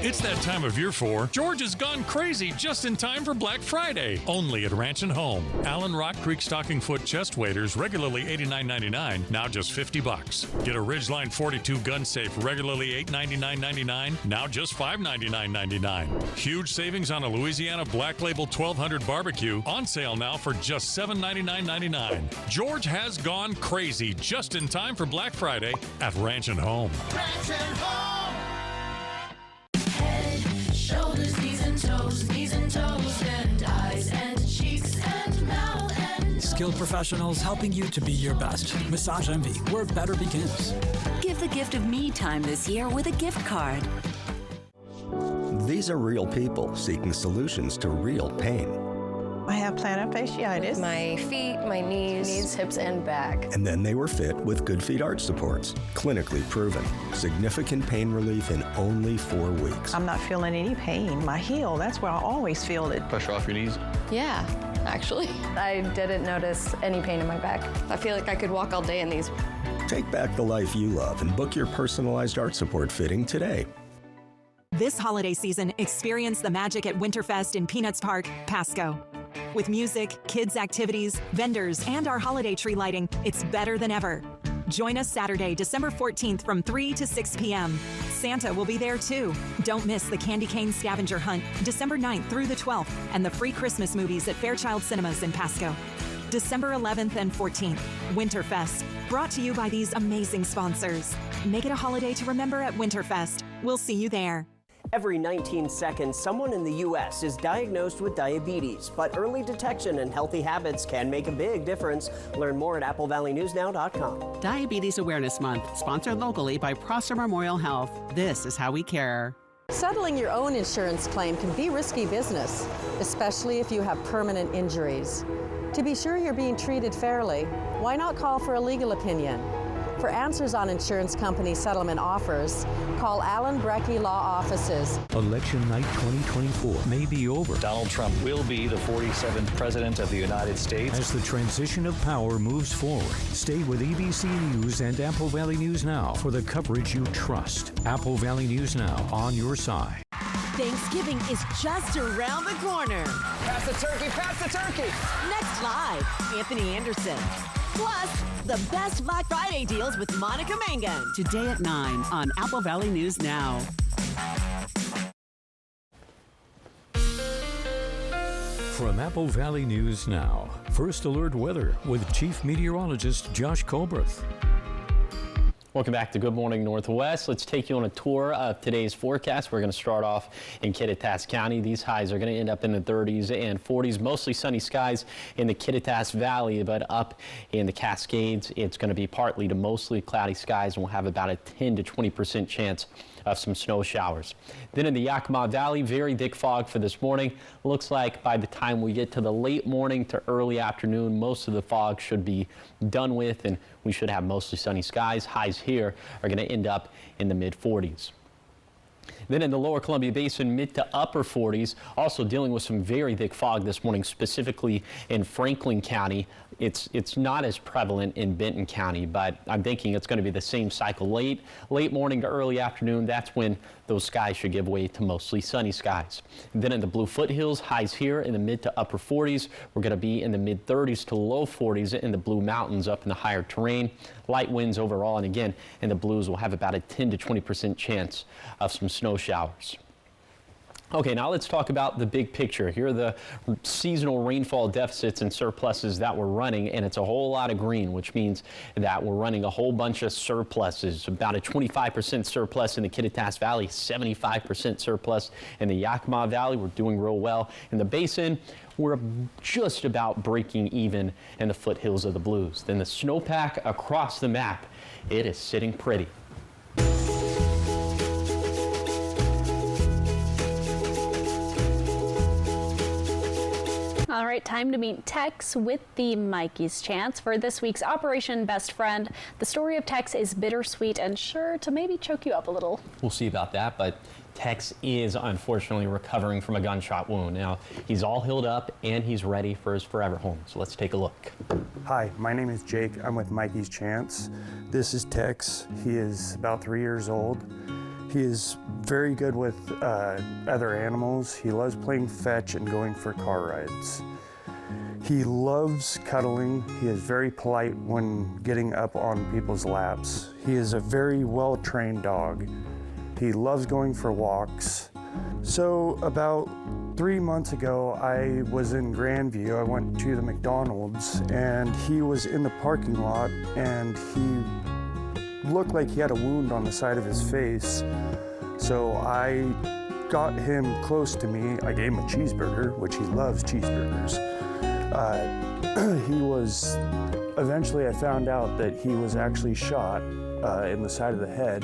It's that time of year for George has gone crazy just in time for Black Friday. Only at Ranch and Home. Allen Rock Creek Stocking Foot chest waders, regularly $89.99, now just $50. Get a Ridgeline 42 gun safe, regularly $899.99, now just $599.99. Huge savings on a Louisiana Black Label 1200 barbecue, on sale now for just $799.99. George has gone crazy just in time for Black Friday at Ranch and Home. Ranch and Home. Shoulders, knees and toes, and eyes and cheeks and mouth and skilled professionals helping you to be your best. Massage Envy, where better begins. Give the gift of me time this year with a gift card. These are real people seeking solutions to real pain. I have plantar fasciitis. My feet, my knees, hips, and back. And then they were fit with Good Feet arch supports. Clinically proven. Significant pain relief in only 4 weeks. I'm not feeling any pain. My heel, that's where I always feel it. Pressure off your knees? Yeah, actually. I didn't notice any pain in my back. I feel like I could walk all day in these. Take back the life you love and book your personalized arch support fitting today. This holiday season, experience the magic at Winterfest in Peanuts Park, Pasco. With music, kids' activities, vendors, and our holiday tree lighting, it's better than ever. Join us Saturday, December 14th from 3 to 6 p.m. Santa will be there too. Don't miss the Candy Cane Scavenger Hunt, December 9th through the 12th, and the free Christmas movies at Fairchild Cinemas in Pasco. December 11th and 14th, Winterfest, brought to you by these amazing sponsors. Make it a holiday to remember at Winterfest. We'll see you there. Every 19 seconds, someone in the U.S. is diagnosed with diabetes, but early detection and healthy habits can make a big difference. Learn more at AppleValleyNewsNow.com. Diabetes Awareness Month, sponsored locally by Prosser Memorial Health. This is how we care. Settling your own insurance claim can be risky business, especially if you have permanent injuries. To be sure you're being treated fairly, why not call for a legal opinion? For answers on insurance company settlement offers, call Alan Brecky Law Offices. Election night 2024 may be over. Donald Trump will be the 47th President of the United States. As the transition of power moves forward, stay with ABC News and Apple Valley News Now for the coverage you trust. Apple Valley News Now, on your side. Thanksgiving is just around the corner. Pass the turkey, pass the turkey! Next Live, Anthony Anderson. Plus, the best Black Friday deals with Monica Mangan. Today at 9 on Apple Valley News Now. From Apple Valley News Now, First Alert Weather with Chief Meteorologist Josh Colberth. Welcome back to Good Morning Northwest. Let's take you on a tour of today's forecast. We're going to start off in Kittitas County. These highs are going to end up in the 30s and 40s. Mostly sunny skies in the Kittitas Valley, but up in the Cascades, it's going to be partly to mostly cloudy skies, and we'll have about a 10 to 20% chance of some snow showers. Then in the Yakima Valley, very thick fog for this morning. Looks like by the time we get to the late morning to early afternoon, most of the fog should be done with, and we should have mostly sunny skies. Highs here are going to end up in the mid 40s. Then in the lower Columbia Basin, mid to upper 40s, also dealing with some very thick fog this morning, specifically in Franklin County. It's not as prevalent in Benton County, but I'm thinking it's going to be the same cycle. Late morning to early afternoon, that's when those skies should give way to mostly sunny skies. And then in the Blue Foothills, highs here in the mid to upper 40s. We're going to be in the mid 30s to low 40s in the Blue Mountains up in the higher terrain. Light winds overall, and again, in the Blues, we'll have about a 10 to 20% chance of some snow showers. Okay, now let's talk about the big picture. Here are the seasonal rainfall deficits and surpluses that we're running, and it's a whole lot of green, which means that we're running a whole bunch of surpluses. About a 25% surplus in the Kittitas Valley, 75% surplus in the Yakima Valley. We're doing real well in the basin. We're just about breaking even in the foothills of the Blues. Then the snowpack across the map, it is sitting pretty. All right, time to meet Tex with the Mikey's Chance for this week's Operation Best Friend. The story of Tex is bittersweet and sure to maybe choke you up a little. We'll see about that, but Tex is unfortunately recovering from a gunshot wound. Now, he's all healed up and he's ready for his forever home. So let's take a look. Hi, my name is Jake. I'm with Mikey's Chance. This is Tex. He is about 3 years old. He is very good with other animals. He loves playing fetch and going for car rides. He loves cuddling. He is very polite when getting up on people's laps. He is a very well-trained dog. He loves going for walks. So about 3 months ago, I was in Grandview. I went to the McDonald's and he was in the parking lot and he looked like he had a wound on the side of his face. So I got him close to me. I gave him a cheeseburger, which he loves cheeseburgers. Eventually I found out that he was actually shot in the side of the head,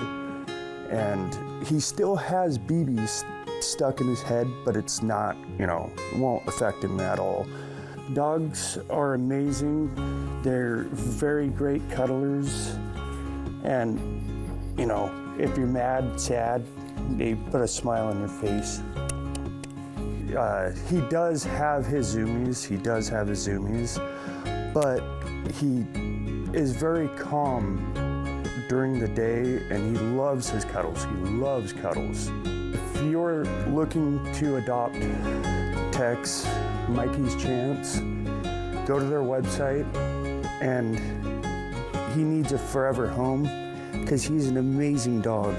and he still has BBs stuck in his head, but it's not, won't affect him at all. Dogs are amazing. They're very great cuddlers, and if you're mad, sad, they put a smile on your face. He does have his zoomies, but he is very calm during the day and he loves his cuddles. If you're looking to adopt Tex, Mikey's Chance, go to their website, and he needs a forever home because he's an amazing dog.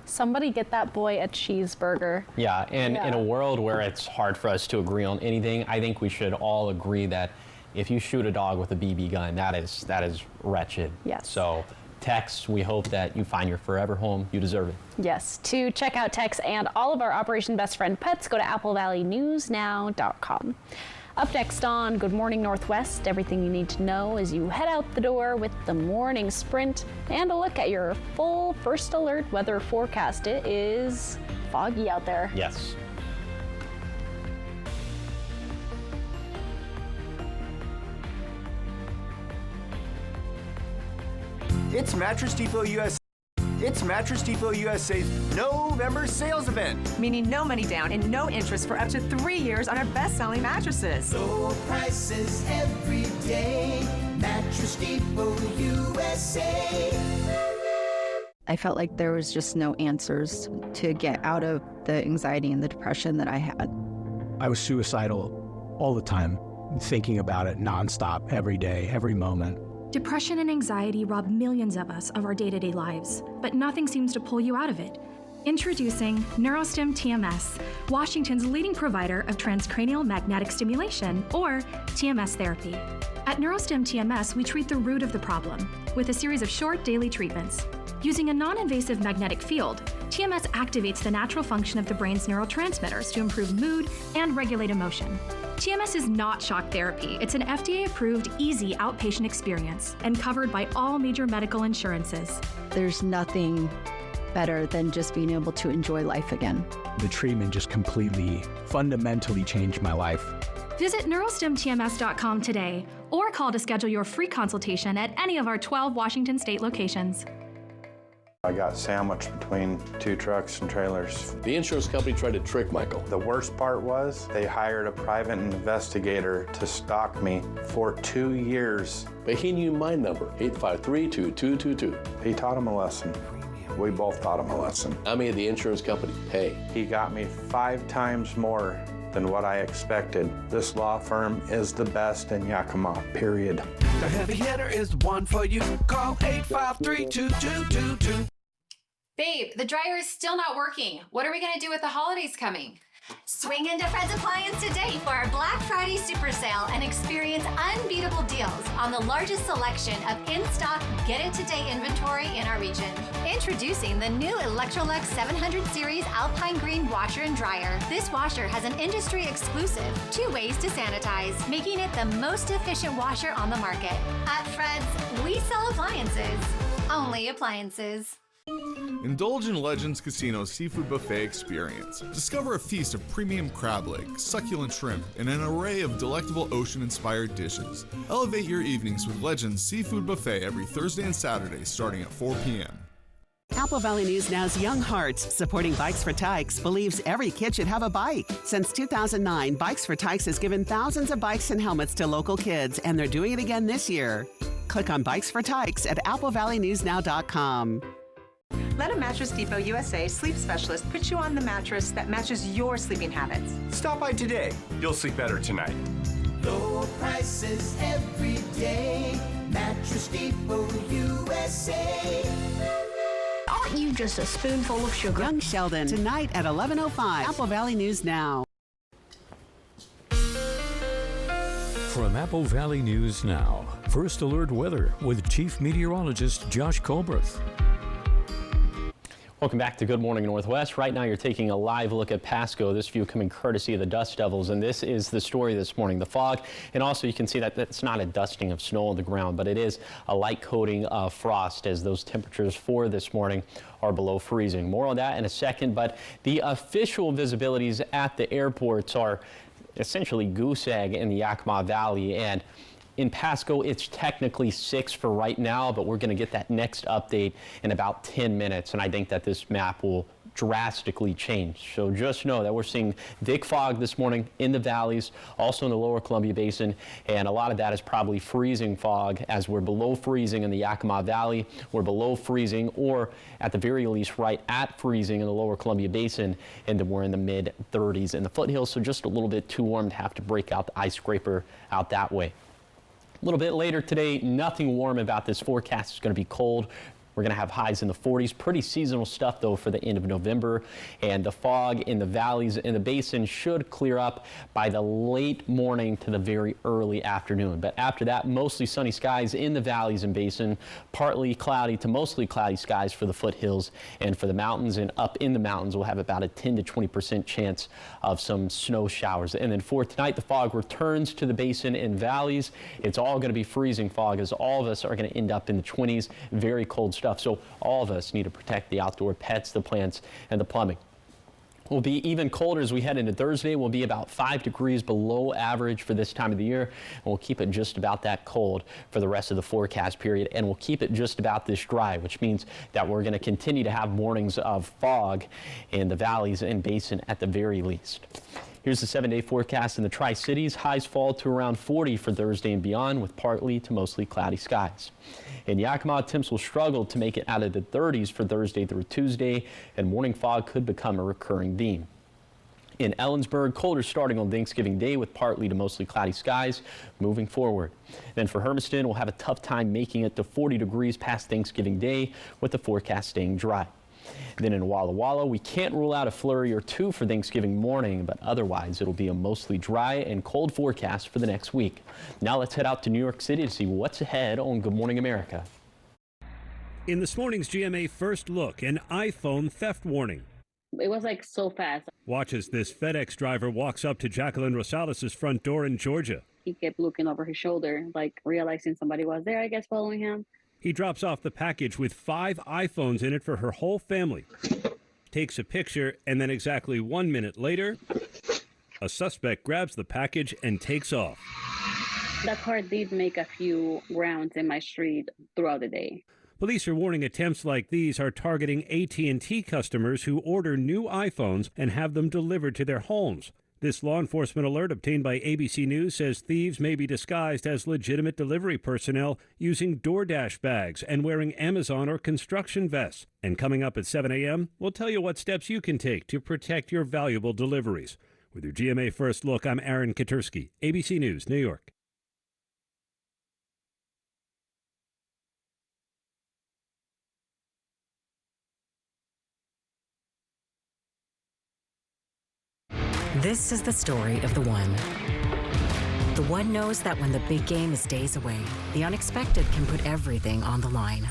Somebody get that boy a cheeseburger. Yeah, and in a world where it's hard for us to agree on anything, I think we should all agree that if you shoot a dog with a BB gun, that is wretched. Yes. So, Tex, we hope that you find your forever home. You deserve it. Yes. To check out Tex and all of our Operation Best Friend pets, go to applevalleyNewsNow.com. Up next on Good Morning Northwest, everything you need to know as you head out the door with the morning sprint and a look at your full first alert weather forecast. It is foggy out there. Yes. It's Mattress Depot USA. It's Mattress Depot USA's November sales event. Meaning no money down and no interest for up to 3 years on our best-selling mattresses. Low prices every day. Mattress Depot USA. I felt like there was just no answers to get out of the anxiety and the depression that I had. I was suicidal all the time, thinking about it nonstop, every day, every moment. Depression and anxiety rob millions of us of our day-to-day lives, but nothing seems to pull you out of it. Introducing NeuroStim TMS, Washington's leading provider of transcranial magnetic stimulation, or TMS therapy. At NeuroStim TMS, we treat the root of the problem with a series of short daily treatments. Using a non-invasive magnetic field, TMS activates the natural function of the brain's neurotransmitters to improve mood and regulate emotion. TMS is not shock therapy. It's an FDA-approved, easy outpatient experience and covered by all major medical insurances. There's nothing better than just being able to enjoy life again. The treatment just completely, fundamentally changed my life. Visit neurostimtms.com today or call to schedule your free consultation at any of our 12 Washington State locations. I got sandwiched between two trucks and trailers. The insurance company tried to trick Michael. The worst part was they hired a private investigator to stalk me for 2 years. But he knew my number, 853-2222. He taught him a lesson. We both taught him a lesson. I made the insurance company pay. He got me 5 times more than what I expected. This law firm is the best in Yakima, period. The heavy hitter is the one for you. Call 853-2222. Babe, the dryer is still not working. What are we gonna do with the holidays coming? Swing into Fred's Appliance today for our Black Friday super sale and experience unbeatable deals on the largest selection of in-stock get-it-today inventory in our region. Introducing the new Electrolux 700 Series Alpine Green Washer and Dryer. This washer has an industry-exclusive 2 ways to sanitize, making it the most efficient washer on the market. At Fred's, we sell appliances. Only appliances. Indulge in Legends Casino's seafood buffet experience. Discover a feast of premium crab legs, succulent shrimp, and an array of delectable ocean-inspired dishes. Elevate your evenings with Legends Seafood Buffet every Thursday and Saturday starting at 4 p.m. Apple Valley News Now's Young Hearts, supporting Bikes for Tykes, believes every kid should have a bike. Since 2009, Bikes for Tykes has given thousands of bikes and helmets to local kids, and they're doing it again this year. Click on Bikes for Tykes at applevalleynewsnow.com. Let a Mattress Depot USA sleep specialist put you on the mattress that matches your sleeping habits. Stop by today. You'll sleep better tonight. Low prices every day. Mattress Depot USA. Aren't you just a spoonful of sugar? Young Sheldon, tonight at 11:05. Apple Valley News Now. From Apple Valley News Now, First Alert Weather with Chief Meteorologist Josh Colberth. Welcome back to Good Morning Northwest. Right now you're taking a live look at Pasco. This view coming courtesy of the Dust Devils, and this is the story this morning, the fog. And also you can see that it's not a dusting of snow on the ground, but it is a light coating of frost as those temperatures for this morning are below freezing. More on that in a second, but the official visibilities at the airports are essentially goose egg in the Yakima Valley, and in Pasco, it's technically 6 for right now, but we're going to get that next update in about 10 minutes, and I think that this map will drastically change. So just know that we're seeing thick fog this morning in the valleys, also in the lower Columbia Basin, and a lot of that is probably freezing fog as we're below freezing in the Yakima Valley. We're below freezing, or at the very least right at freezing in the lower Columbia Basin, and then we're in the mid 30s in the foothills, so just a little bit too warm to have to break out the ice scraper out that way. A little bit later today, nothing warm about this forecast. It's going to be cold. We're going to have highs in the 40s. Pretty seasonal stuff, though, for the end of November. And the fog in the valleys in the basin should clear up by the late morning to the very early afternoon. But after that, mostly sunny skies in the valleys and basin. Partly cloudy to mostly cloudy skies for the foothills and for the mountains. And up in the mountains, we'll have about a 10 to 20% chance of some snow showers. And then for tonight, the fog returns to the basin and valleys. It's all going to be freezing fog, as all of us are going to end up in the 20s. Very cold stuff. So all of us need to protect the outdoor pets, the plants, and the plumbing. We'll be even colder as we head into Thursday. We'll be about 5 degrees below average for this time of the year, and we'll keep it just about that cold for the rest of the forecast period, and we'll keep it just about this dry, which means that we're going to continue to have mornings of fog in the valleys and basin at the very least. Here's the 7-day forecast in the Tri-Cities. Highs fall to around 40 for Thursday and beyond, with partly to mostly cloudy skies. In Yakima, temps will struggle to make it out of the 30s for Thursday through Tuesday, and morning fog could become a recurring theme. In Ellensburg, colder starting on Thanksgiving Day with partly to mostly cloudy skies moving forward. Then for Hermiston, we'll have a tough time making it to 40 degrees past Thanksgiving Day, with the forecast staying dry. Then in Walla Walla, we can't rule out a flurry or two for Thanksgiving morning, but otherwise it'll be a mostly dry and cold forecast for the next week. Now let's head out to New York City to see what's ahead on Good Morning America. In this morning's GMA First Look, an iPhone theft warning. It was like so fast. Watch as this FedEx driver walks up to Jacqueline Rosales' front door in Georgia. He kept looking over his shoulder, like realizing somebody was there, I guess, following him. He drops off the package with 5 iPhones in it for her whole family. Takes a picture, and then exactly 1 minute later, a suspect grabs the package and takes off. That car did make a few rounds in my street throughout the day. Police are warning attempts like these are targeting AT&T customers who order new iPhones and have them delivered to their homes. This law enforcement alert obtained by ABC News says thieves may be disguised as legitimate delivery personnel using DoorDash bags and wearing Amazon or construction vests. And coming up at 7 a.m., we'll tell you what steps you can take to protect your valuable deliveries. With your GMA First Look, I'm Aaron Katursky, ABC News, New York. This is the story of the one. The one knows that when the big game is days away, the unexpected can put everything on the line.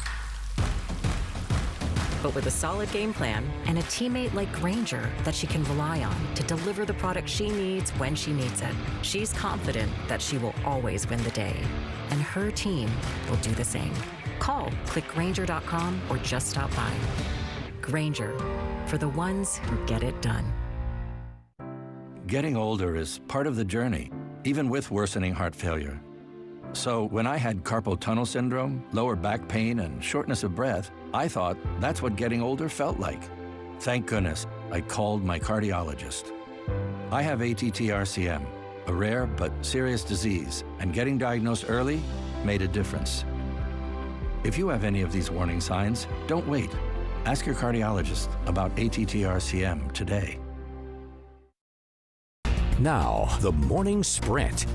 But with a solid game plan and a teammate like Grainger that she can rely on to deliver the product she needs when she needs it, she's confident that she will always win the day. And her team will do the same. Call, click Grainger.com, or just stop by. Grainger, for the ones who get it done. Getting older is part of the journey, even with worsening heart failure. So when I had carpal tunnel syndrome, lower back pain, and shortness of breath, I thought that's what getting older felt like. Thank goodness I called my cardiologist. I have ATTR-CM, a rare but serious disease, and getting diagnosed early made a difference. If you have any of these warning signs, don't wait. Ask your cardiologist about ATTR-CM today. Now, the morning sprint.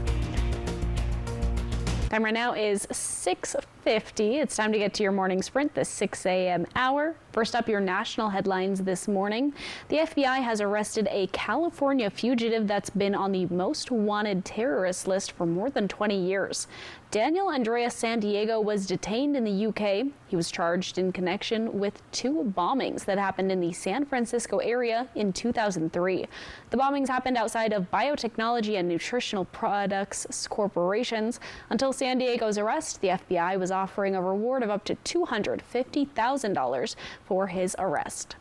Time right now is 6:50. It's time to get to your morning sprint, the 6 a.m. hour. First up, your national headlines this morning. The FBI has arrested a California fugitive that's been on the most wanted terrorist list for more than 20 years. Daniel Andreas Sandiego was detained in the UK. He was charged in connection with 2 bombings that happened in the San Francisco area in 2003. The bombings happened outside of biotechnology and nutritional products corporations. Until Sandiego's arrest, the FBI was offering a reward of up to $250,000 for his arrest.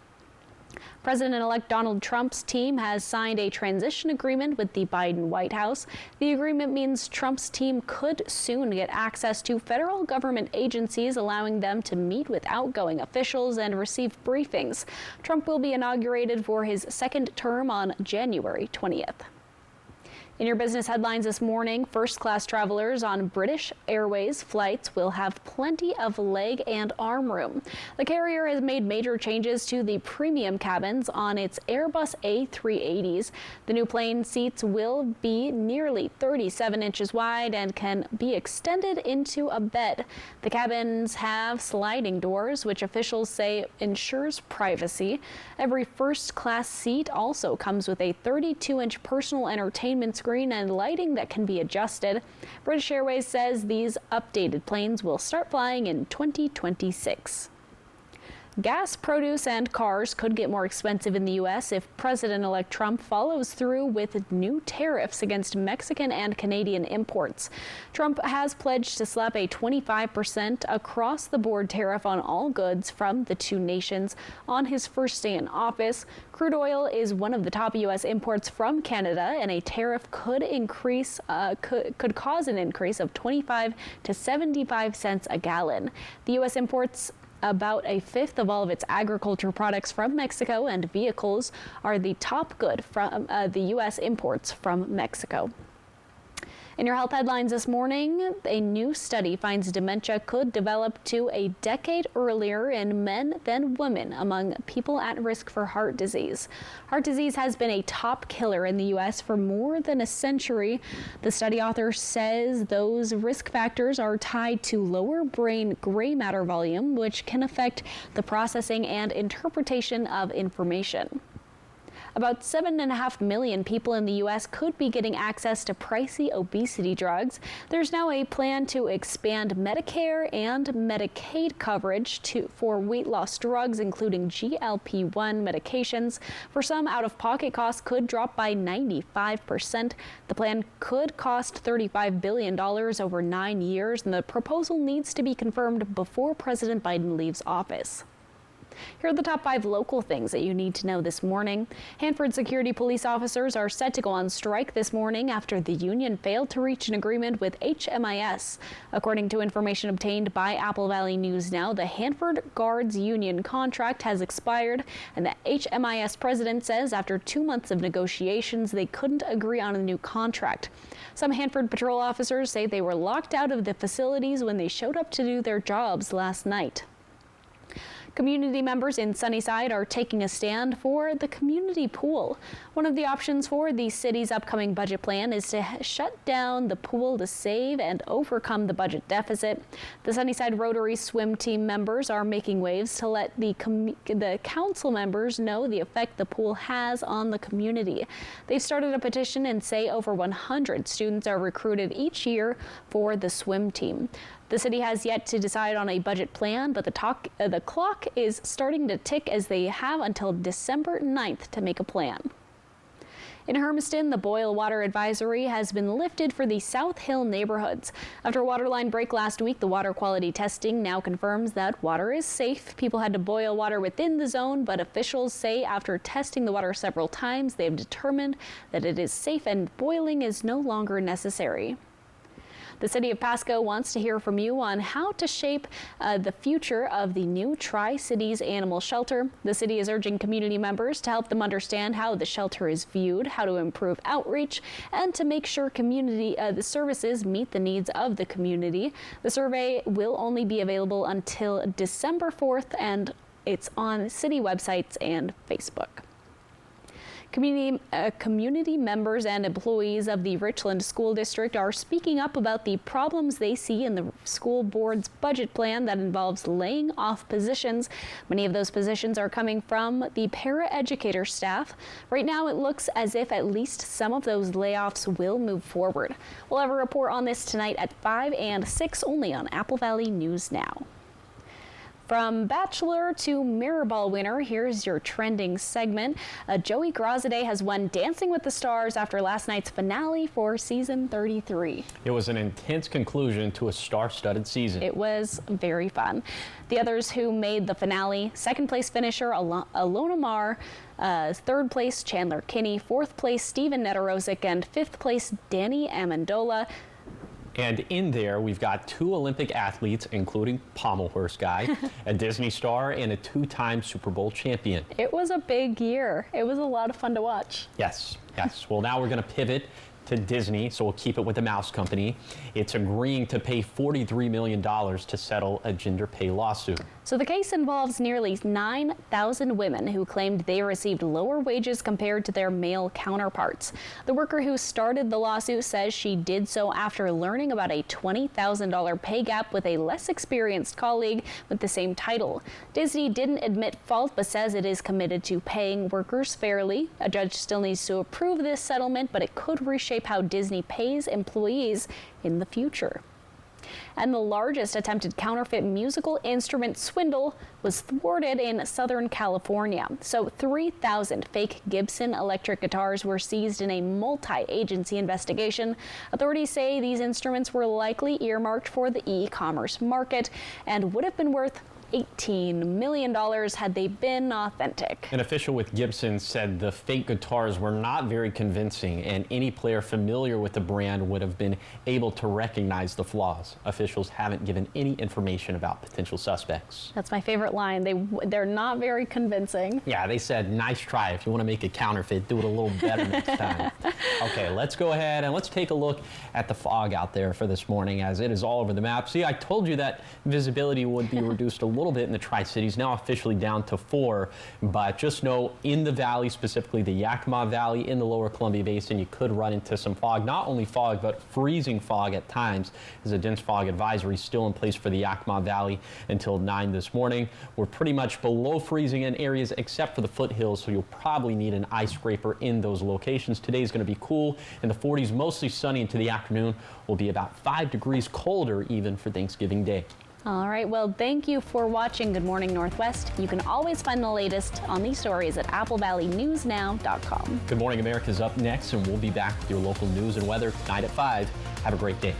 President-elect Donald Trump's team has signed a transition agreement with the Biden White House. The agreement means Trump's team could soon get access to federal government agencies, allowing them to meet with outgoing officials and receive briefings. Trump will be inaugurated for his second term on January 20th. In your business headlines this morning, first-class travelers on British Airways flights will have plenty of leg and arm room. The carrier has made major changes to the premium cabins on its Airbus A380s. The new plane seats will be nearly 37 inches wide and can be extended into a bed. The cabins have sliding doors, which officials say ensures privacy. Every first-class seat also comes with a 32-inch personal entertainment screen and lighting that can be adjusted. British Airways says these updated planes will start flying in 2026. Gas, produce, and cars could get more expensive in the U.S. if President-elect Trump follows through with new tariffs against Mexican and Canadian imports. Trump has pledged to slap a 25% across-the-board tariff on all goods from the two nations on his first day in office. Crude oil is one of the top U.S. imports from Canada, and a tariff could cause an increase of 25 to 75 cents a gallon. The U.S. imports about a fifth of all of its agriculture products from Mexico, and vehicles are the top good from the U.S. imports from Mexico. In your health headlines this morning, a new study finds dementia could develop to a decade earlier in men than women among people at risk for heart disease. Heart disease has been a top killer in the U.S. for more than a century. The study author says those risk factors are tied to lower brain gray matter volume, which can affect the processing and interpretation of information. About 7.5 million people in the U.S. could be getting access to pricey obesity drugs. There's now a plan to expand Medicare and Medicaid coverage for weight loss drugs, including GLP-1 medications. For some, out-of-pocket costs could drop by 95%. The plan could cost $35 billion over 9 years, and the proposal needs to be confirmed before President Biden leaves office. Here are the top 5 local things that you need to know this morning. Hanford security police officers are set to go on strike this morning after the union failed to reach an agreement with HMIS. According to information obtained by Apple Valley News Now, the Hanford Guards union contract has expired, and the HMIS president says after 2 months of negotiations, they couldn't agree on a new contract. Some Hanford patrol officers say they were locked out of the facilities when they showed up to do their jobs last night. Community members in Sunnyside are taking a stand for the community pool. One of the options for the city's upcoming budget plan is to shut down the pool to save and overcome the budget deficit. The Sunnyside Rotary swim team members are making waves to let the council members know the effect the pool has on the community. They've started a petition and say over 100 students are recruited each year for the swim team. The city has yet to decide on a budget plan, but the clock is starting to tick as they have until December 9th to make a plan. In Hermiston, the boil water advisory has been lifted for the South Hill neighborhoods. After a waterline break last week, the water quality testing now confirms that water is safe. People had to boil water within the zone, but officials say after testing the water several times, they have determined that it is safe and boiling is no longer necessary. The city of Pasco wants to hear from you on how to shape the future of the new Tri-Cities Animal Shelter. The city is urging community members to help them understand how the shelter is viewed, how to improve outreach, and to make sure the services meet the needs of the community. The survey will only be available until December 4th, and it's on city websites and Facebook. Community members and employees of the Richland School District are speaking up about the problems they see in the school board's budget plan that involves laying off positions. Many of those positions are coming from the paraeducator staff. Right now, it looks as if at least some of those layoffs will move forward. We'll have a report on this tonight at 5 and 6 only on Apple Valley News Now. From Bachelor to Mirrorball winner, here's your trending segment. Joey Grossaday has won Dancing with the Stars after last night's finale for season 33. It was an intense conclusion to a star-studded season. It was very fun. The others who made the finale: second place finisher Alona Mar, third place Chandler Kinney, fourth place Steven Netorosic, and fifth place Danny Amendola. And in there, we've got 2 Olympic athletes, including Pommelhurst guy, a Disney star, and a 2-time Super Bowl champion. It was a big year. It was a lot of fun to watch. Yes, yes. Well, now we're going to pivot to Disney, so we'll keep it with the Mouse Company. It's agreeing to pay $43 million to settle a gender pay lawsuit. So the case involves nearly 9,000 women who claimed they received lower wages compared to their male counterparts. The worker who started the lawsuit says she did so after learning about a $20,000 pay gap with a less experienced colleague with the same title. Disney didn't admit fault, but says it is committed to paying workers fairly. A judge still needs to approve this settlement, but it could reshape how Disney pays employees in the future. And the largest attempted counterfeit musical instrument swindle was thwarted in Southern California. So 3,000 fake Gibson electric guitars were seized in a multi-agency investigation. Authorities say these instruments were likely earmarked for the e-commerce market and would have been worth $18 million had they been authentic. An official with Gibson said the fake guitars were not very convincing, and any player familiar with the brand would have been able to recognize the flaws. Officials haven't given any information about potential suspects. That's my favorite line. They're not very convincing. Yeah, they said, nice try. If you want to make a counterfeit, do it a little better next time. Okay, let's go ahead and let's take a look at the fog out there for this morning, as it is all over the map. See, I told you that visibility would be reduced a little bit in the Tri-Cities, now officially down to 4, but just know in the valley, specifically the Yakima Valley, in the lower Columbia Basin, you could run into some fog. Not only fog, but freezing fog at times, as a dense fog advisory still in place for the Yakima Valley until 9 this morning. We're pretty much below freezing in areas except for the foothills, so you'll probably need an ice scraper in those locations. Today is going to be cool in the 40s, mostly sunny into the afternoon. Will be about 5 degrees colder even for Thanksgiving Day. All right, well, thank you for watching Good Morning Northwest. You can always find the latest on these stories at applevalleyNewsNow.com. Good Morning America is up next, and we'll be back with your local news and weather tonight at 5. Have a great day.